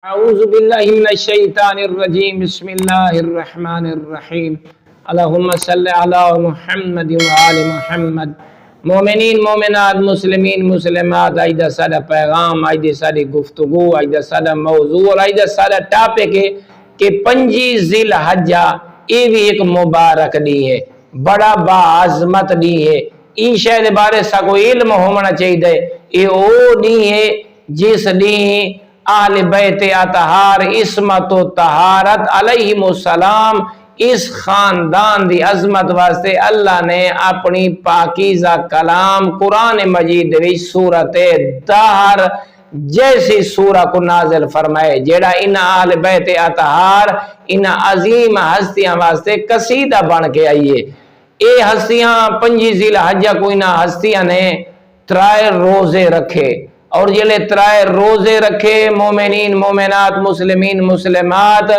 اعوذ باللہ من الشیطان الرجیم بسم اللہ الرحمن الرحیم اللہم صلی علی محمد وآل محمد۔ مومنین مومنات مسلمین مسلمات، آج دا سادہ پیغام، آج دا سادہ گفتگو، آج دا سادہ موضوع اور آج دا سادہ ٹاپک ہے کہ 5 ذی الحجہ یہ بھی ایک مبارک دی ہے، بڑا باعظمت دی ہے۔ ای شاید بارے سا کوئی علم ہونا چاہیے، یہ او دی ہے جس دی اہل بیت اطہار عصمت و طہارت علیہم السلام اس خاندان دی عظمت واسطے اللہ نے اپنی پاکیزہ کلام قرآن مجید وچ سورۃ دہر جیسی سورہ کو نازل فرمائے، جیڑا ان اہل بیت اطہار ان عظیم ہستیاں واسطے قصیدہ بن کے آئیے۔ اے ہستیاں 5 ذی الحجہ کو ان ہستیاں نے 3 روزے رکھے، اور جلے 3 روزے رکھے مومنین مومنات مسلمین مسلمات،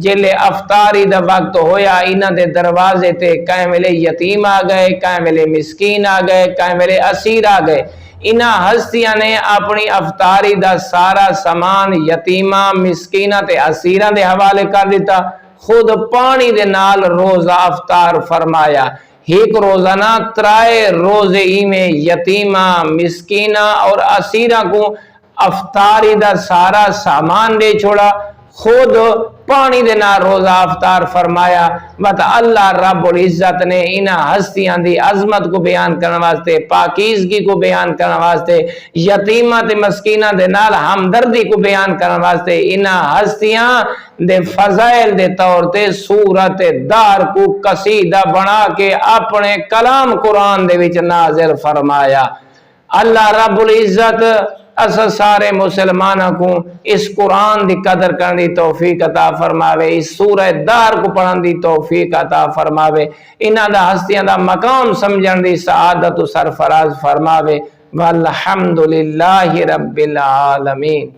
جلے افطاری دا وقت ہویا انہاں دے دروازے تے کہیں ویلے یتیم آ گئے، کہیں ویلے مسکین آ گئے، کہیں ویلے اسیر آ گئے۔ انہاں ہستیاں نے اپنی افطاری دا سارا سامان یتیمہ مسکینہ تے اسیرہ دے حوالے کر دیتا، خود پانی دے نال روزہ افطار فرمایا۔ ایک روزانہ 3 روزے میں یتیمہ مسکینہ اور اسیرہ کو افطاری دا سارا سامان دے چھوڑا، خود پانی دے نال روزہ افطار فرمایا۔ بات اللہ رب العزت نے انہاں ہستیاں دی عظمت کو بیان کرنے واسطے، پاکیزگی کو بیان کرنے واسطے، یتیمہ تے مسکینہ دے نال ہمدردی کو بیان کرنے واسطے انہاں ہستیاں دے فضائل دے طور تے سورۃ دہر کو قصیدہ بنا کے اپنے کلام قرآن دے وچ نازل فرمایا۔ اللہ رب العزت اس سارے مسلمانوں کو اس قرآن دی قدر کرنے دی توفیق عطا فرماوے، اس سورہ دہر کو پڑھن دی توفیق عطا فرماوے، انہاں دا ہستیاں دا مقام سمجھن دی سعادت و سرفراز فرماوے۔ والحمدللہ رب العالمین۔